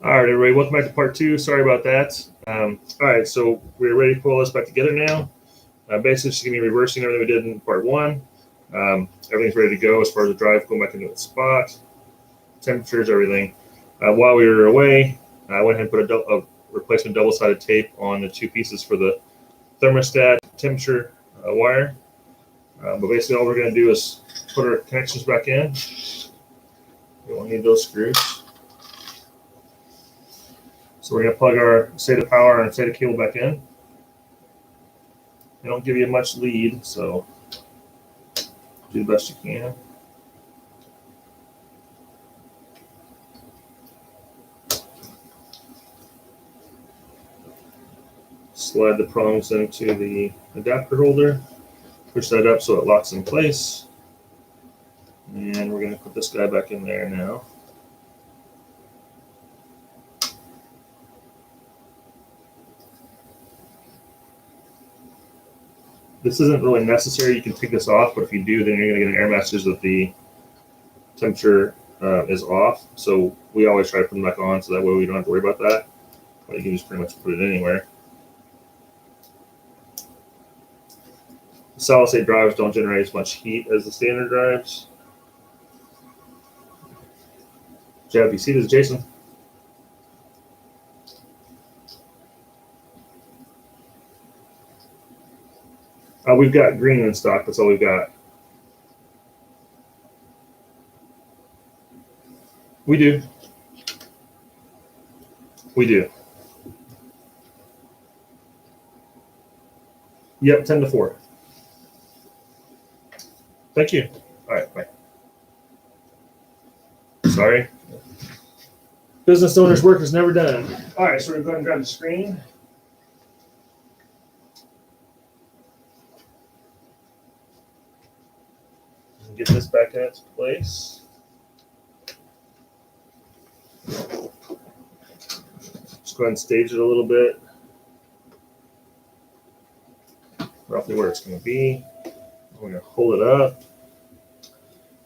All right, everybody, welcome back to part two. Sorry about that. All right, so we're ready to pull this back together now. Basically, just going to be reversing everything we did in part one. Everything's ready to go as far as the drive going back into its spot, temperatures, everything. While we were away, I went ahead and put a replacement double-sided tape on the two pieces for the thermostat temperature wire. But basically, all we're going to do is put our connections back in. We won't need those screws. So we're going to plug our SATA power and SATA cable back in. They don't give you much lead, so do the best you can. Slide the prongs into the adapter holder. Push that up so it locks in place. And we're going to put this guy back in there now. This isn't really necessary. You can take this off, but if you do, then you're going to get an error message that the temperature is off. So we always try to put them back on, so that way we don't have to worry about that. But you can just pretty much put it anywhere. The solid-state drives don't generate as much heat as the standard drives. Jeff, you see this, Jason? We've got green in stock. That's all we've got. We do. We do. Yep, 10 to 4. Thank you. All right, bye. Sorry. Business owner's work is never done. All right, so we're going to go ahead and grab the screen. Get this back in its place. Just go ahead and stage it a little bit. Roughly where it's going to be. We're going to hold it up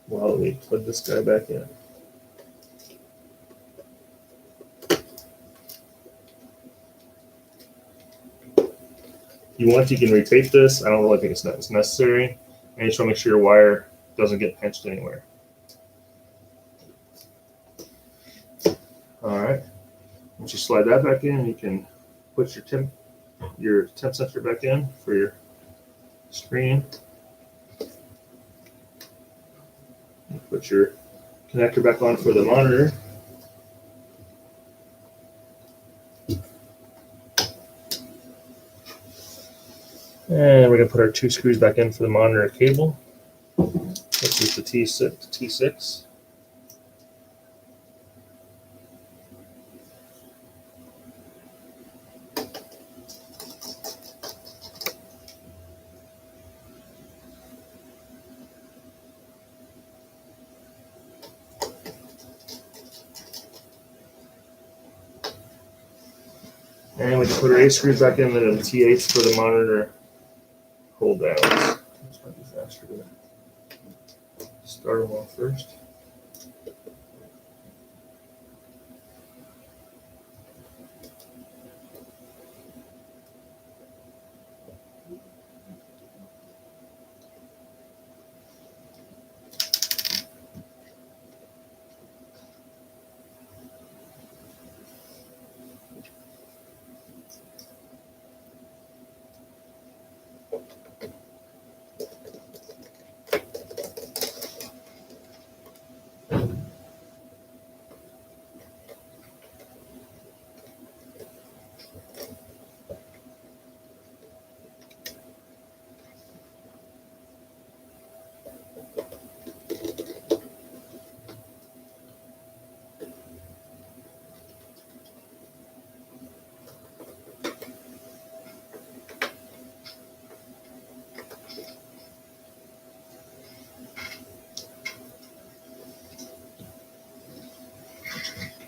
while we plug this guy back in. If you want, you can retape this. I don't really think it's necessary. And you just want to make sure your wire doesn't get pinched anywhere. All right. Once you slide that back in, you can put your temp sensor back in for your screen. You put your connector back on for the monitor. And we're going to put our two screws back in for the monitor cable. Let's use the T6. And we can put our 8 screws back in, then the T8s for the monitor hold downs. This might be faster to start them off first.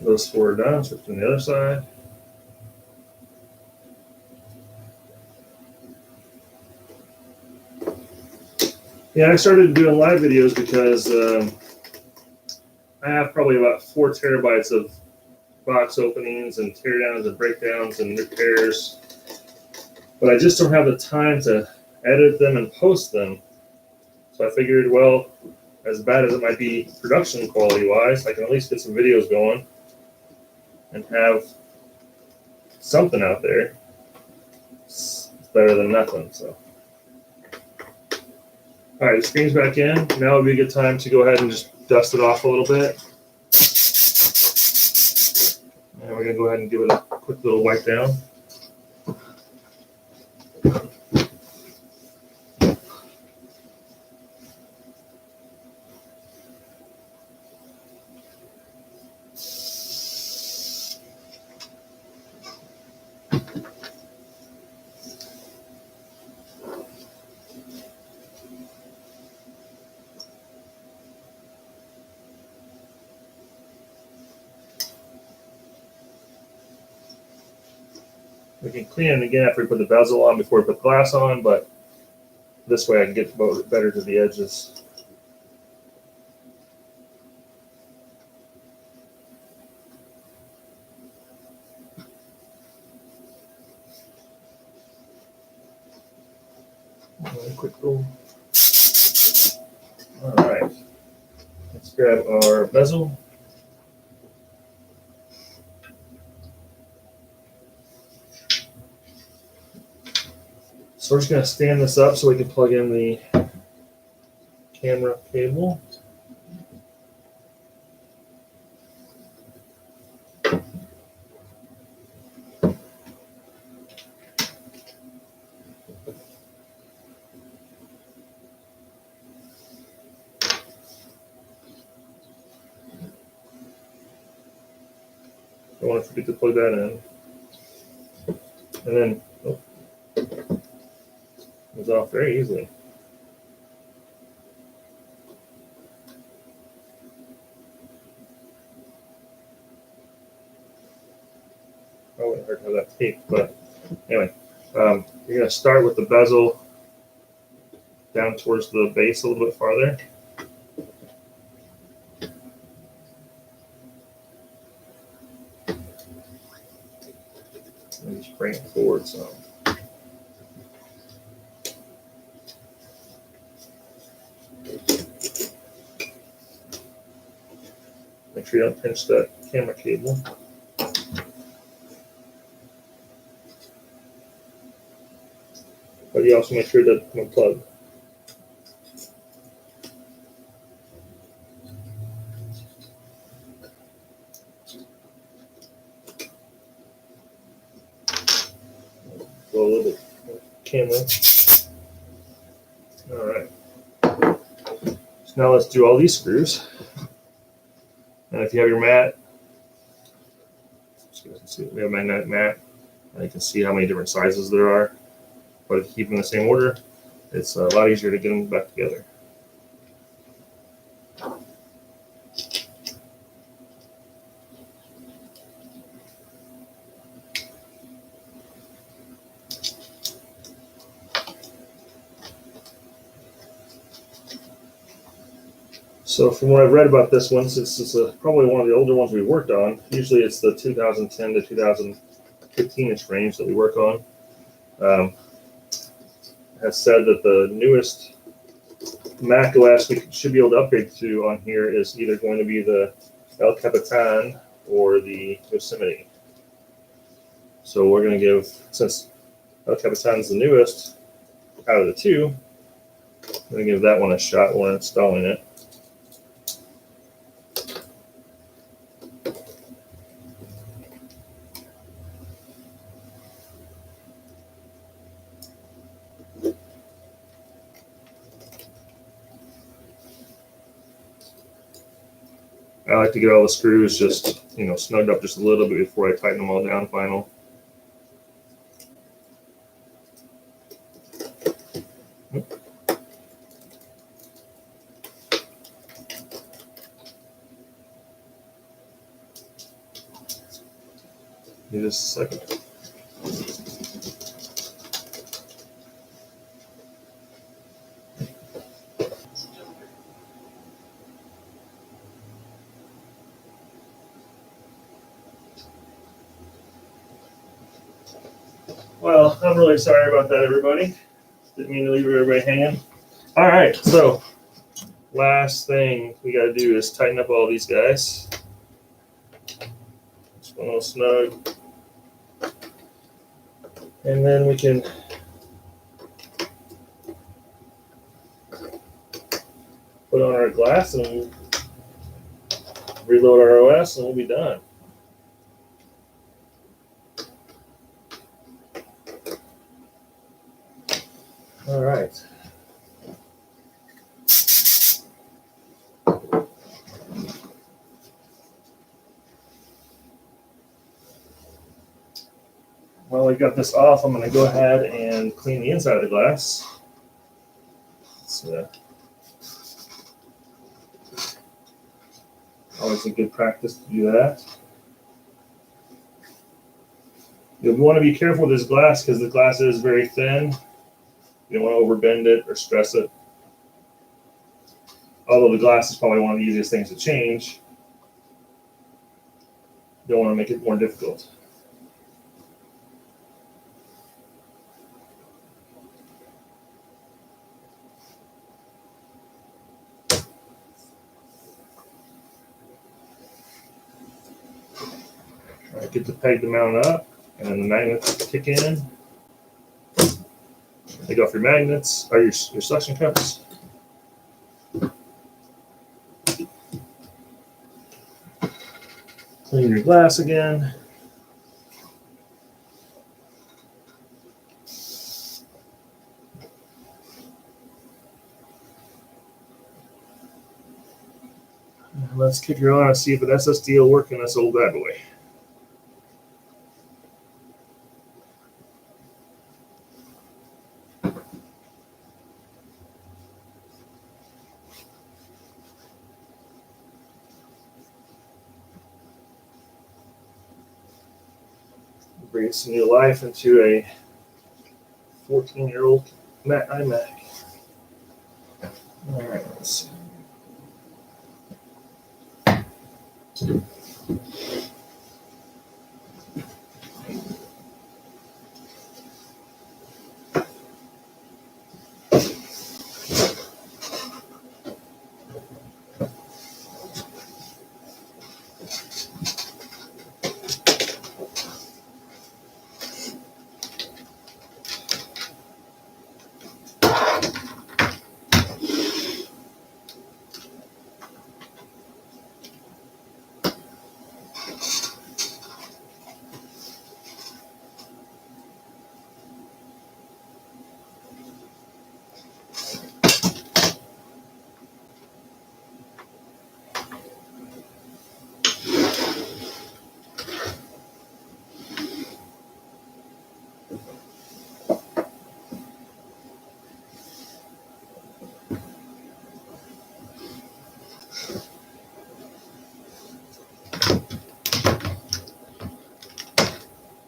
Those 4 are done, switch to the other side. Yeah, I started doing live videos because I have probably about 4 terabytes of box openings and teardowns and breakdowns and repairs. But I just don't have the time to edit them and post them. So I figured, well, as bad as it might be production quality wise, I can at least get some videos going and have something out there. It's better than nothing. So, all right, the screen's back in. Now would be a good time to go ahead and just dust it off a little bit. And we're gonna go ahead and give it a quick little wipe down. We can clean it again after we put the bezel on before we put the glass on, but this way I can get better to the edges. Quick little. All right, let's grab our bezel. So we're just going to stand this up so we can plug in the camera cable. Don't want to forget to plug that in. And then, it comes off very easily. Probably hard to have that tape, but anyway, you're going to start with the bezel down towards the base a little bit farther. And just bring it forward some. Make sure you don't pinch that camera cable. But you also make sure that it's unplugged. Go a little bit camera. All right. So now let's do all these screws. And if you have your mat, so you can see we have a magnetic mat, and you can see how many different sizes there are. But if you keep them in the same order, it's a lot easier to get them back together. So from what I've read about this one, since it's probably one of the older ones we worked on, usually it's the 2010 to 2015-ish range that we work on. Has said that the newest Mac OS we should be able to upgrade to on here is either going to be the El Capitan or the Yosemite. So we're going to give, since El Capitan is the newest out of the two, I'm going to give that one a shot when installing it. I like to get all the screws just, snugged up just a little bit before I tighten them all down final. Give this a second. Well, I'm really sorry about that, everybody. Didn't mean to leave everybody hanging. All right, so last thing we got to do is tighten up all these guys. Just one little snug. And then we can put on our glass and reload our OS and we'll be done. All right. While we got this off, I'm going to go ahead and clean the inside of the glass. It's always a good practice to do that. You'll want to be careful with this glass because the glass is very thin. You don't want to overbend it or stress it. Although the glass is probably one of the easiest things to change, you don't want to make it more difficult. All right, get the peg to mount up, and then the magnets kick in. Take off your magnets, or your suction cups. Clean your glass again. Let's kick her on and see if an SSD will work in this old bad boy. Breathe some new life into a 14-year-old iMac. All right, let's see.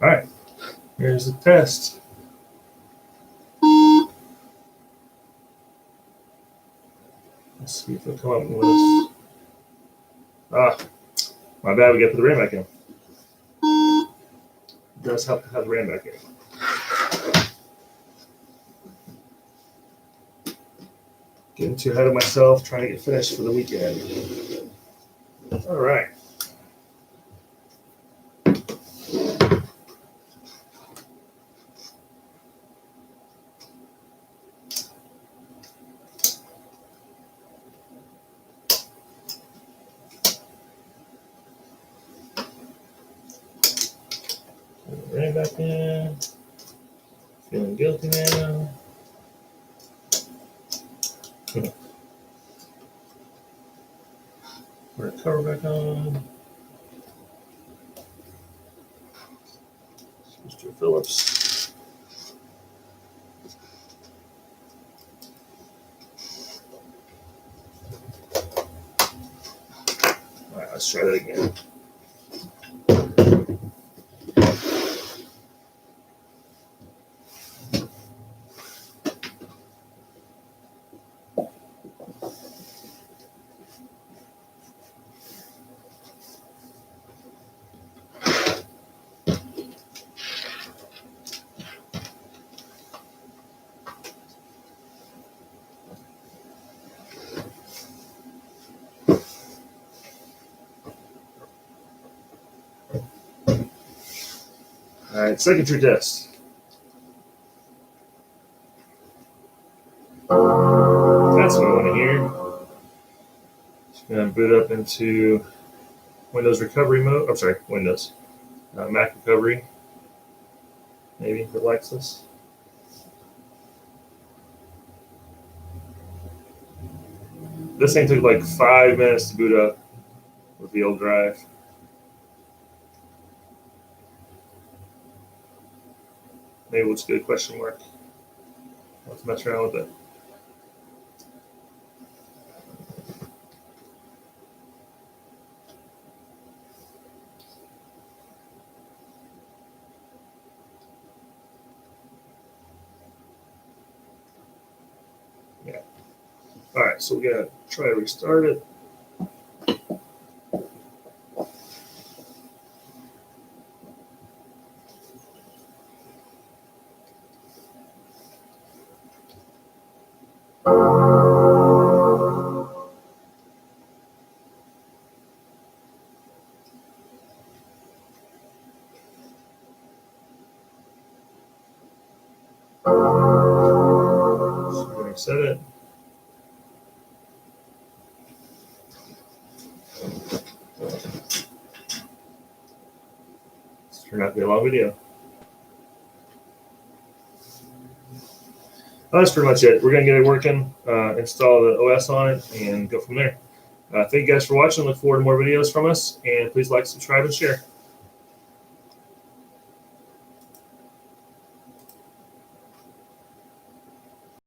All right, here's the test. Let's see if it'll come up with this. Ah, my bad, we got to put the RAM back in. It does help to have the RAM back in. Getting too ahead of myself, trying to get finished for the weekend. All right. RAM back in. Feeling guilty now. Put our cover back on. Mr. Phillips. All right, let's try that again. All right, circuitry test. That's what I want to hear. Just going to boot up into Windows recovery mode. I'm sorry, Windows. Mac recovery. Maybe if it likes this. This thing took like 5 minutes to boot up with the old drive. Maybe we'll just get a question mark. Let's mess around with it. Yeah. All right, so we're gonna try to restart it. So we're gonna reset it. This turned out to be a long video. Well, that's pretty much it. We're going to get it working, install the OS on it, and go from there. Thank you guys for watching. Look forward to more videos from us, and please like, subscribe, and share.